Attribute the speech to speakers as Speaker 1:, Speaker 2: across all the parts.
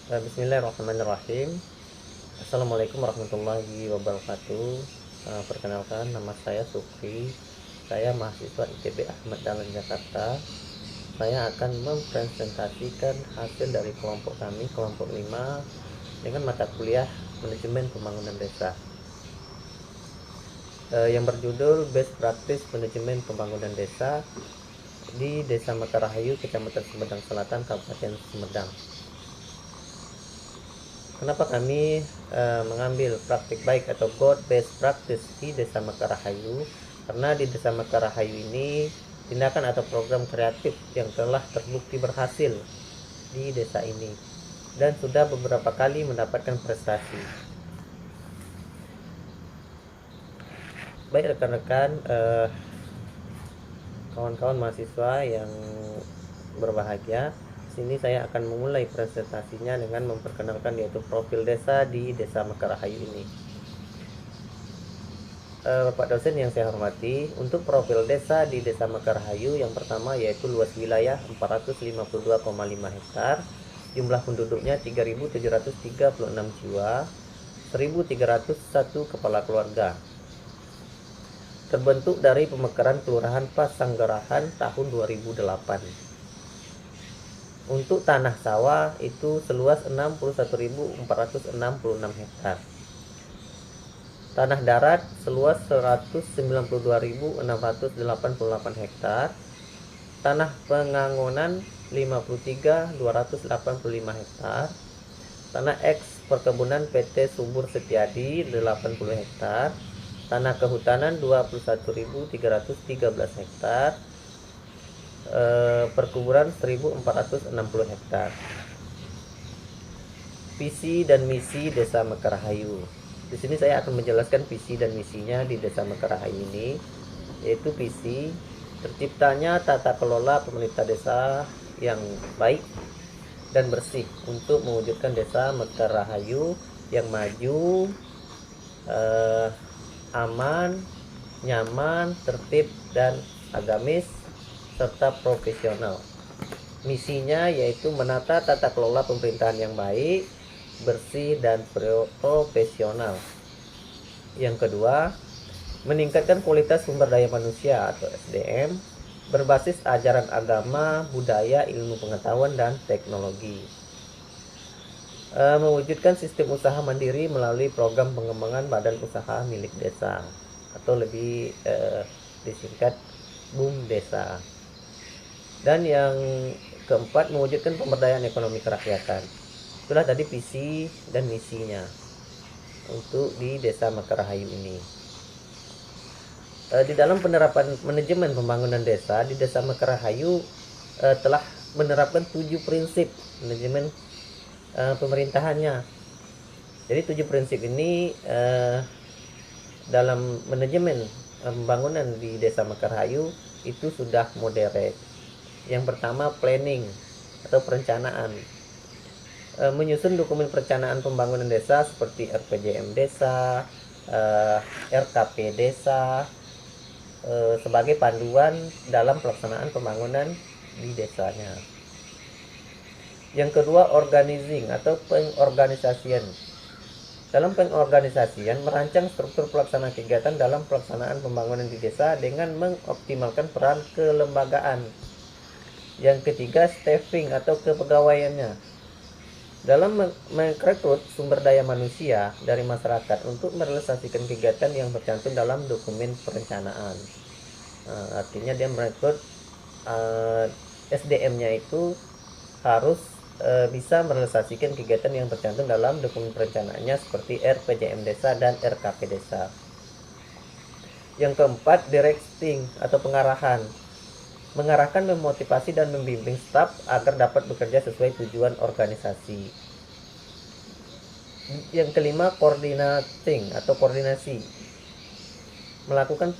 Speaker 1: Bismillahirrahmanirrahim. Assalamualaikum warahmatullahi wabarakatuh. Perkenalkan, nama saya Sukri. Saya mahasiswa ITB Ahmad Dahlan Jakarta. Saya akan mempresentasikan hasil dari kelompok kami, kelompok 5, dengan mata kuliah Manajemen Pembangunan Desa, yang berjudul Best Practice Manajemen Pembangunan Desa di Desa Mekarrahayu, Kecamatan Sumedang Selatan, Kabupaten Sumedang. Kenapa kami mengambil praktik baik atau good best practice di Desa Mekarrahayu? Karena di Desa Mekarrahayu ini tindakan atau program kreatif yang telah terbukti berhasil di desa ini dan sudah beberapa kali mendapatkan prestasi. Baik rekan-rekan, kawan-kawan mahasiswa yang berbahagia, sini saya akan memulai presentasinya dengan memperkenalkan yaitu profil desa di Desa Mekarrahayu ini. Bapak dosen yang saya hormati, untuk profil desa di Desa Mekarrahayu yang pertama yaitu luas wilayah 452,5 hektar, jumlah penduduknya 3.736 jiwa, 1.301 kepala keluarga. Terbentuk dari pemekaran Kelurahan Pasanggarahan tahun 2008. Untuk tanah sawah itu seluas 61.466 hektar. Tanah darat seluas 192.688 hektar. Tanah pengangonan 53.285 hektar. Tanah eks perkebunan PT Subur Setiadi 80 hektar. Tanah kehutanan 21.313 hektar. Perkuburan 1.460 hektar. Visi dan misi Desa Mekarrahayu. Di sini saya akan menjelaskan visi dan misinya di Desa Mekarrahayu ini, yaitu visi terciptanya tata kelola pemerintah desa yang baik dan bersih untuk mewujudkan Desa Mekarrahayu yang maju, aman, nyaman, tertib, dan agamis serta profesional. Misinya yaitu menata tata kelola pemerintahan yang baik, bersih, dan profesional. Yang kedua, meningkatkan kualitas sumber daya manusia atau SDM berbasis ajaran agama, budaya, ilmu pengetahuan, dan teknologi. Mewujudkan sistem usaha mandiri melalui program pengembangan badan usaha milik desa atau lebih disingkat BUM Desa. Dan yang keempat, mewujudkan pemberdayaan ekonomi kerakyatan. Itulah tadi visi dan misinya untuk di Desa Mekarrahayu ini. Di dalam penerapan manajemen pembangunan desa di Desa Mekarrahayu telah menerapkan 7 prinsip manajemen pemerintahannya. Jadi 7 prinsip ini dalam manajemen pembangunan di Desa Mekarrahayu itu sudah modern. Yang pertama, planning atau perencanaan. Menyusun dokumen perencanaan pembangunan desa seperti RPJM desa, RKP desa, sebagai panduan dalam pelaksanaan pembangunan di desanya. Yang kedua, organizing atau pengorganisasian. Dalam pengorganisasian, merancang struktur pelaksana kegiatan dalam pelaksanaan pembangunan di desa dengan mengoptimalkan peran kelembagaan. Yang ketiga, staffing atau kepegawaiannya. Dalam merekrut sumber daya manusia dari masyarakat untuk merealisasikan kegiatan yang tercantum dalam dokumen perencanaan. Artinya dia merekrut SDM-nya itu harus bisa merealisasikan kegiatan yang tercantum dalam dokumen perencanaannya seperti RPJM desa dan RKP desa. Yang keempat, directing atau pengarahan. Mengarahkan, memotivasi, dan membimbing staf agar dapat bekerja sesuai tujuan organisasi. Yang kelima, coordinating atau koordinasi. Melakukan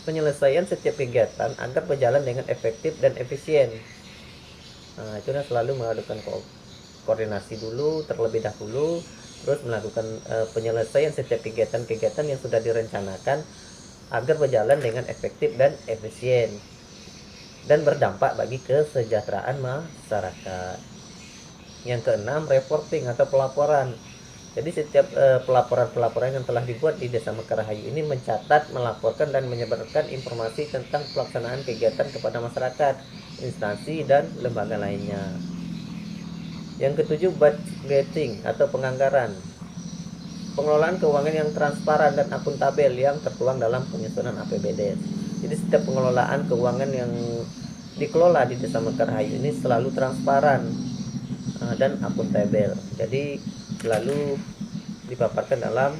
Speaker 1: penyelesaian setiap kegiatan agar berjalan dengan efektif dan efisien. Itu selalu melakukan koordinasi dulu terlebih dahulu, terus melakukan penyelesaian setiap kegiatan-kegiatan yang sudah direncanakan agar berjalan dengan efektif dan efisien. dan berdampak bagi kesejahteraan masyarakat. Yang keenam, reporting atau pelaporan. Jadi setiap pelaporan-pelaporan yang telah dibuat di Desa Mekarrahayu ini mencatat, melaporkan, dan menyebarkan informasi tentang pelaksanaan kegiatan kepada masyarakat, instansi, dan lembaga lainnya. Yang ketujuh, budgeting atau penganggaran. Pengelolaan keuangan yang transparan dan akuntabel yang tertuang dalam penyusunan APBD. Jadi setiap pengelolaan keuangan yang dikelola di Desa Mekarrahayu ini selalu transparan dan akuntabel. Jadi selalu dipaparkan dalam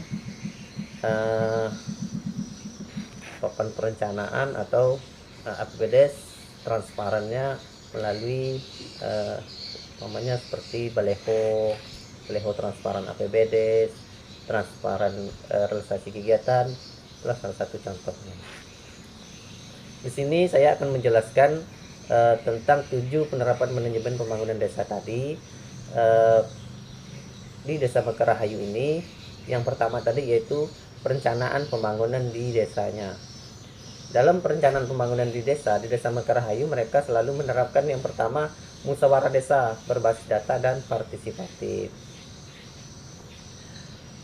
Speaker 1: papan perencanaan atau APBD transparannya melalui namanya seperti baleho transparan APBD, transparan realisasi kegiatan, adalah salah satu contohnya. Di sini saya akan menjelaskan tentang 7 penerapan manajemen pembangunan desa tadi di Desa Mekarrahayu ini. Yang pertama tadi yaitu perencanaan pembangunan di desanya. Dalam perencanaan pembangunan di Desa Mekarrahayu, mereka selalu menerapkan yang pertama musyawarah desa berbasis data dan partisipatif.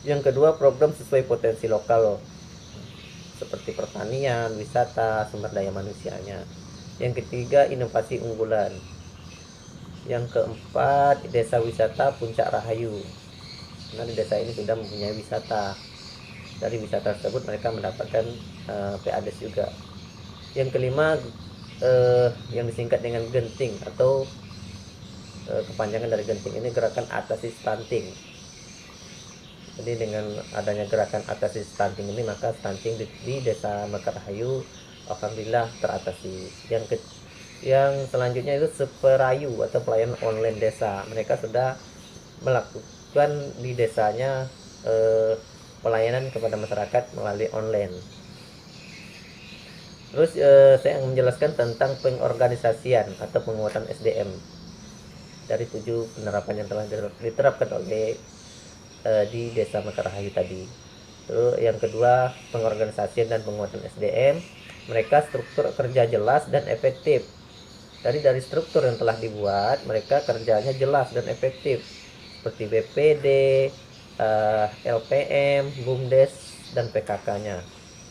Speaker 1: Yang kedua, program sesuai potensi lokal seperti pertanian, wisata, sumber daya manusianya. Yang ketiga, inovasi unggulan. Yang keempat, desa wisata Puncak Rahayu. Nah, di desa ini sudah mempunyai wisata. Dari wisata tersebut mereka mendapatkan PADES juga. Yang kelima, yang disingkat dengan genting atau kepanjangan dari genting ini gerakan atasi stunting. Jadi dengan adanya gerakan atasi stunting ini, maka stunting di Desa Mekarrahayu alhamdulillah teratasi. Yang selanjutnya itu Seperayu atau pelayanan online desa. Mereka sudah melakukan di desanya pelayanan kepada masyarakat melalui online. Terus saya akan menjelaskan tentang pengorganisasian atau penguatan SDM dari 7 penerapan yang telah diterapkan oleh di Desa Mekarrahayu tadi. Terus yang kedua, pengorganisasian dan penguatan SDM. Mereka struktur kerja jelas dan efektif. Dari struktur yang telah dibuat, mereka kerjanya jelas dan efektif seperti BPD, LPM, BUMDes, dan PKK-nya.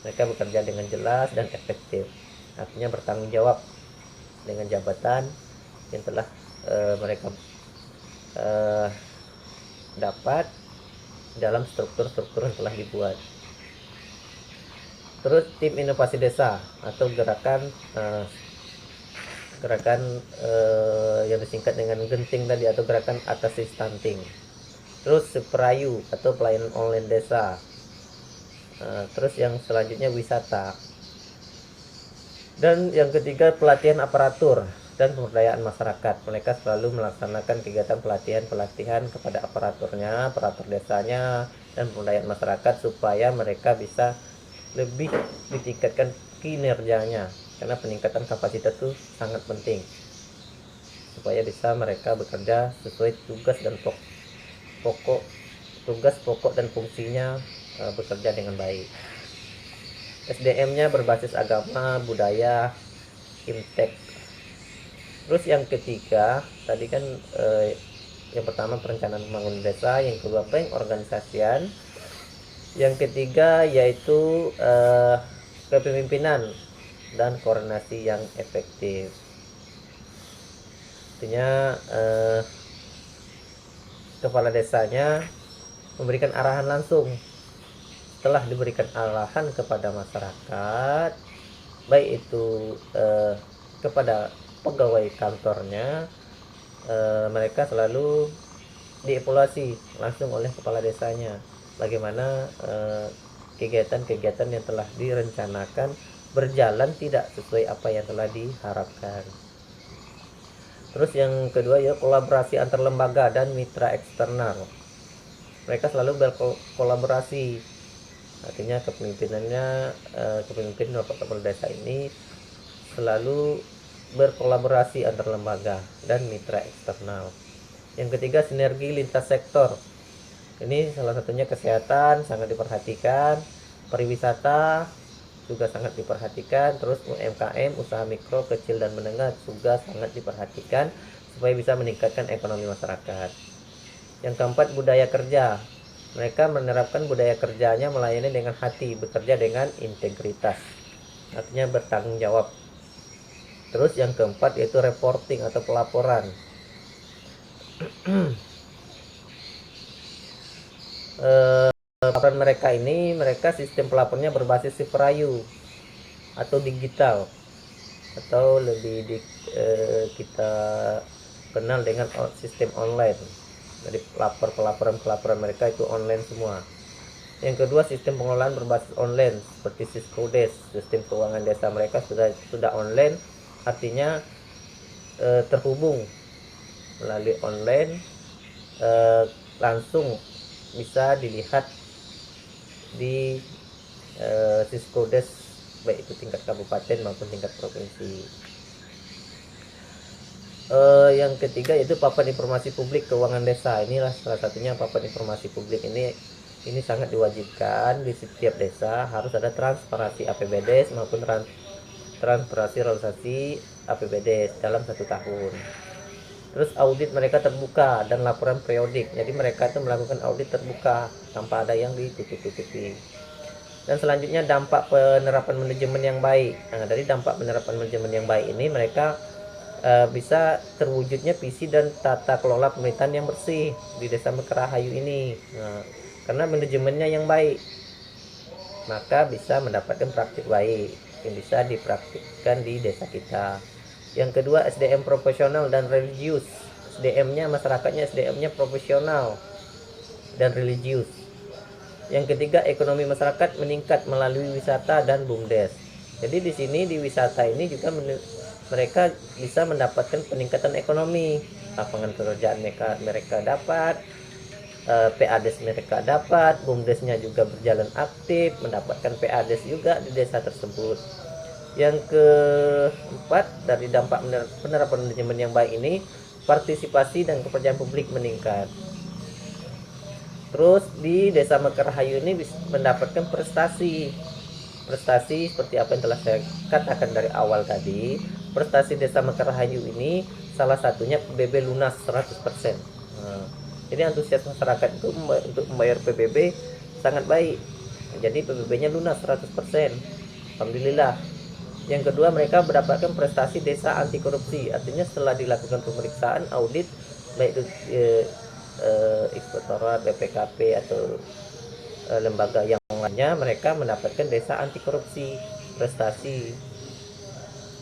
Speaker 1: Mereka bekerja dengan jelas dan efektif. Artinya bertanggung jawab dengan jabatan yang telah mereka dapat dalam struktur-struktur yang telah dibuat. Terus tim inovasi desa atau gerakan yang disingkat dengan genting tadi atau gerakan atasi stunting. Terus Seperayu atau pelayanan online desa. Terus yang selanjutnya wisata. Dan yang ketiga, pelatihan aparatur dan pemberdayaan masyarakat. Mereka selalu melaksanakan kegiatan pelatihan kepada aparatur desanya, dan pemberdayaan masyarakat supaya mereka bisa lebih ditingkatkan kinerjanya, karena peningkatan kapasitas itu sangat penting supaya bisa mereka bekerja sesuai tugas pokok dan fungsinya, bekerja dengan baik. SDM-nya berbasis agama, budaya, imtek. Terus yang ketiga tadi kan yang pertama perencanaan pembangunan desa, yang kedua pengorganisasian, yang ketiga yaitu kepemimpinan dan koordinasi yang efektif. Artinya kepala desanya memberikan arahan langsung. Setelah diberikan arahan kepada masyarakat, baik itu kepada pegawai kantornya, mereka selalu dievaluasi langsung oleh kepala desanya bagaimana kegiatan-kegiatan yang telah direncanakan berjalan tidak sesuai apa yang telah diharapkan. Terus yang kedua ya, kolaborasi antar lembaga dan mitra eksternal. Mereka selalu berkolaborasi, artinya kepemimpinan Bapak Kepala Desa ini selalu berkolaborasi antar lembaga dan mitra eksternal. Yang ketiga, sinergi lintas sektor. Ini salah satunya kesehatan sangat diperhatikan, pariwisata, juga sangat diperhatikan. Terus UMKM, usaha mikro, kecil dan menengah juga sangat diperhatikan supaya bisa meningkatkan ekonomi masyarakat. Yang keempat, budaya kerja. Mereka menerapkan budaya kerjanya melayani dengan hati, bekerja dengan integritas, artinya bertanggung jawab. Terus yang keempat yaitu reporting atau pelaporan. Laporan mereka ini, mereka sistem pelapornya berbasis Siferayu atau digital, atau lebih kita kenal dengan sistem online. Jadi pelaporan mereka itu online semua. Yang kedua, sistem pengelolaan berbasis online seperti Siscodes. Sistem keuangan desa mereka sudah online, artinya terhubung melalui online, langsung bisa dilihat di Siscodes, baik itu tingkat kabupaten maupun tingkat provinsi. Yang ketiga yaitu papan informasi publik keuangan desa. Inilah salah satunya papan informasi publik ini sangat diwajibkan di setiap desa, harus ada transparansi APBD maupun transparansi realisasi APBD dalam 1 tahun. Terus audit mereka terbuka dan laporan periodik. Jadi mereka itu melakukan audit terbuka tanpa ada yang ditutup-tutupi. Dan selanjutnya dampak penerapan manajemen yang baik. Nah, dari dampak penerapan manajemen yang baik ini mereka bisa terwujudnya visi dan tata kelola pemerintahan yang bersih di Desa Mekrahayu ini. Nah, karena manajemennya yang baik, maka bisa mendapatkan praktik baik yang bisa dipraktikkan di desa kita. Yang kedua, SDM profesional dan religius. SDM-nya, masyarakatnya SDM-nya profesional dan religius. Yang ketiga, ekonomi masyarakat meningkat melalui wisata dan BUMDes. Jadi di sini di wisata ini juga mereka bisa mendapatkan peningkatan ekonomi, lapangan pekerjaan mereka dapat, PADES mereka dapat, BUMDesnya juga berjalan aktif, mendapatkan PADES juga di desa tersebut. Yang keempat, dari dampak penerapan manajemen yang baik ini, partisipasi dan kepercayaan publik meningkat. Terus di Desa Mekrahayu ini mendapatkan prestasi seperti apa yang telah saya katakan dari awal tadi. Prestasi Desa Mekrahayu ini salah satunya PBB lunas 100%. Nah, jadi antusias masyarakat itu untuk membayar PBB sangat baik. Jadi PBB-nya lunas 100%. Alhamdulillah. Yang kedua, mereka mendapatkan prestasi desa anti korupsi. Artinya setelah dilakukan pemeriksaan audit, baik itu inspektorat, BPKP atau lembaga yang lainnya, mereka mendapatkan desa anti korupsi, prestasi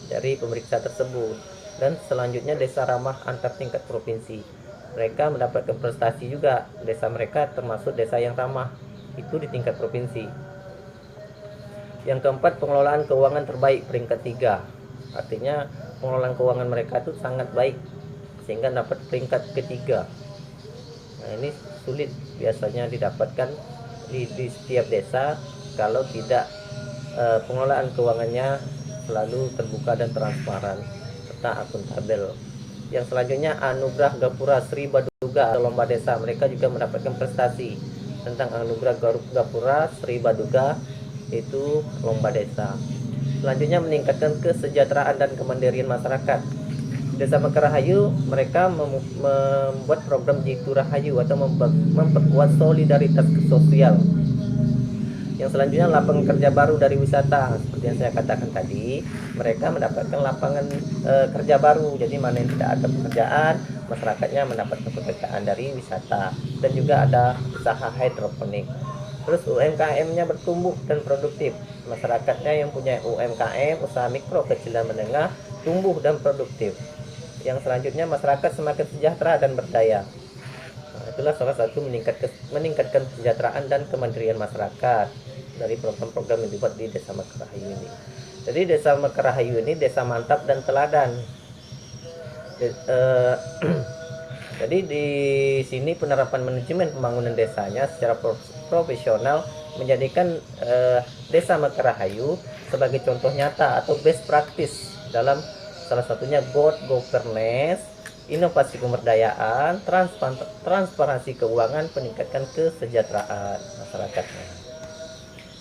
Speaker 1: dari pemeriksa tersebut. Dan selanjutnya desa ramah antar tingkat provinsi, mereka mendapatkan prestasi juga. Desa mereka termasuk desa yang ramah, itu di tingkat provinsi. Yang keempat, pengelolaan keuangan terbaik peringkat 3. Artinya pengelolaan keuangan mereka itu sangat baik sehingga dapat peringkat ketiga. Nah, ini sulit biasanya didapatkan di setiap desa kalau tidak pengelolaan keuangannya selalu terbuka dan transparan serta akuntabel. Yang selanjutnya, anugerah Gapura Sri Baduga atau lomba desa, mereka juga mendapatkan prestasi tentang anugerah Gapura Sri Baduga, itu lomba desa. Selanjutnya, meningkatkan kesejahteraan dan kemandirian masyarakat. Desa Mekrahayu mereka membuat program Jitu Rahayu atau memperkuat solidaritas sosial. Yang selanjutnya, lapangan kerja baru dari wisata. Seperti yang saya katakan tadi, mereka mendapatkan lapangan kerja baru. Jadi mana yang tidak ada pekerjaan, masyarakatnya mendapatkan pekerjaan dari wisata. Dan juga ada usaha hidroponik. Terus UMKM-nya bertumbuh dan produktif. Masyarakatnya yang punya UMKM, usaha mikro, kecil dan menengah, tumbuh dan produktif. Yang selanjutnya, masyarakat semakin sejahtera dan berdaya. Nah, itulah salah satu meningkatkan kesejahteraan dan kemandirian masyarakat dari program-program yang dibuat di Desa Mekrahayu ini. Jadi Desa Mekrahayu ini desa mantap dan teladan. Jadi di sini penerapan manajemen pembangunan desanya secara profesional menjadikan Desa Mekrahayu sebagai contoh nyata atau best practice dalam salah satunya good governance, inovasi pemberdayaan, transparansi keuangan, peningkatan kesejahteraan masyarakatnya.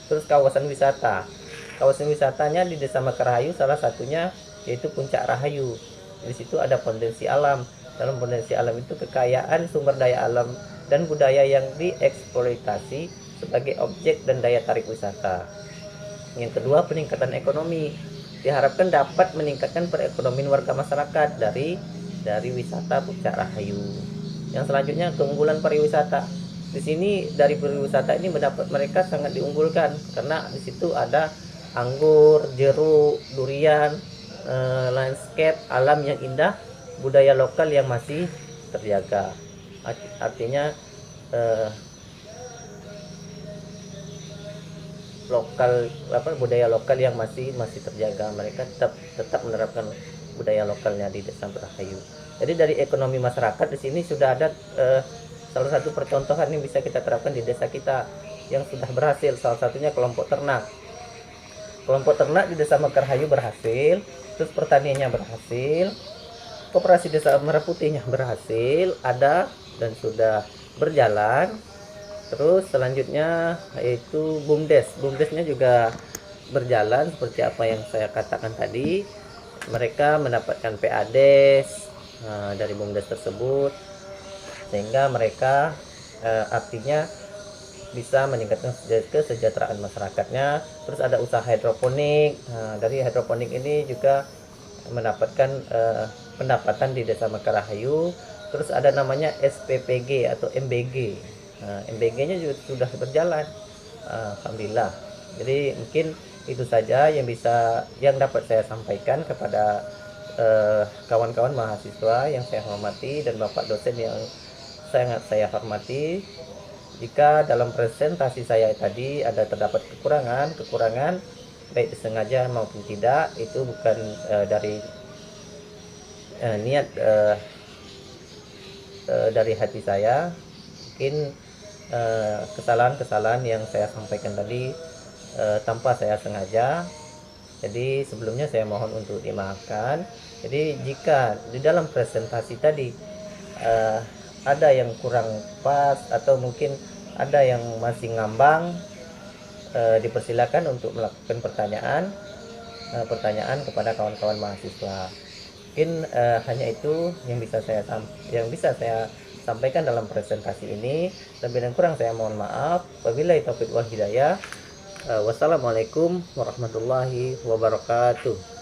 Speaker 1: Terus kawasan wisata. kawasan wisatanya di Desa Mekarrahayu salah satunya yaitu Puncak Rahayu. Di situ ada potensi alam. Dalam potensi alam itu kekayaan sumber daya alam dan budaya yang dieksploitasi sebagai objek dan daya tarik wisata. Yang kedua, peningkatan ekonomi. Diharapkan dapat meningkatkan perekonomian warga masyarakat dari wisata Puncak Rahayu. Yang selanjutnya, keunggulan pariwisata. Di sini dari pariwisata ini mereka sangat diunggulkan karena di situ ada anggur, jeruk, durian, landscape alam yang indah, budaya lokal yang masih terjaga. Artinya budaya lokal yang masih terjaga. Mereka tetap menerapkan budaya lokalnya di Desa Rahayu. Jadi dari ekonomi masyarakat di sini sudah ada salah satu percontohan yang bisa kita terapkan di desa kita yang sudah berhasil. Salah satunya kelompok ternak. Kelompok ternak di Desa Mekarrahayu berhasil, terus pertaniannya berhasil, koperasi Desa Merah Putihnya berhasil, ada dan sudah berjalan. Terus selanjutnya yaitu BUMDes. BUMDesnya juga berjalan seperti apa yang saya katakan tadi. Mereka mendapatkan PADes dari BUMDes tersebut, sehingga mereka artinya bisa meningkatkan kesejahteraan masyarakatnya. Terus ada usaha hidroponik. Dari hidroponik ini juga mendapatkan pendapatan di Desa Mekarrahayu. Terus ada namanya SPPG atau MBG. MBG-nya juga sudah berjalan, alhamdulillah. Jadi mungkin itu saja yang dapat saya sampaikan kepada kawan-kawan mahasiswa yang saya hormati dan Bapak dosen yang sangat saya hormati. Jika dalam presentasi saya tadi terdapat kekurangan baik disengaja maupun tidak, itu bukan dari niat dari hati saya. Mungkin kesalahan-kesalahan yang saya sampaikan tadi tanpa saya sengaja. Jadi sebelumnya saya mohon untuk dimaafkan. Jadi jika di dalam presentasi tadi ada yang kurang pas atau mungkin ada yang masih ngambang, dipersilakan untuk melakukan pertanyaan kepada kawan-kawan mahasiswa. Mungkin hanya itu yang bisa saya sampaikan dalam presentasi ini. Lebih dan kurang saya mohon maaf. Wabillahi taufiq wal hidayah. Wassalamualaikum warahmatullahi wabarakatuh.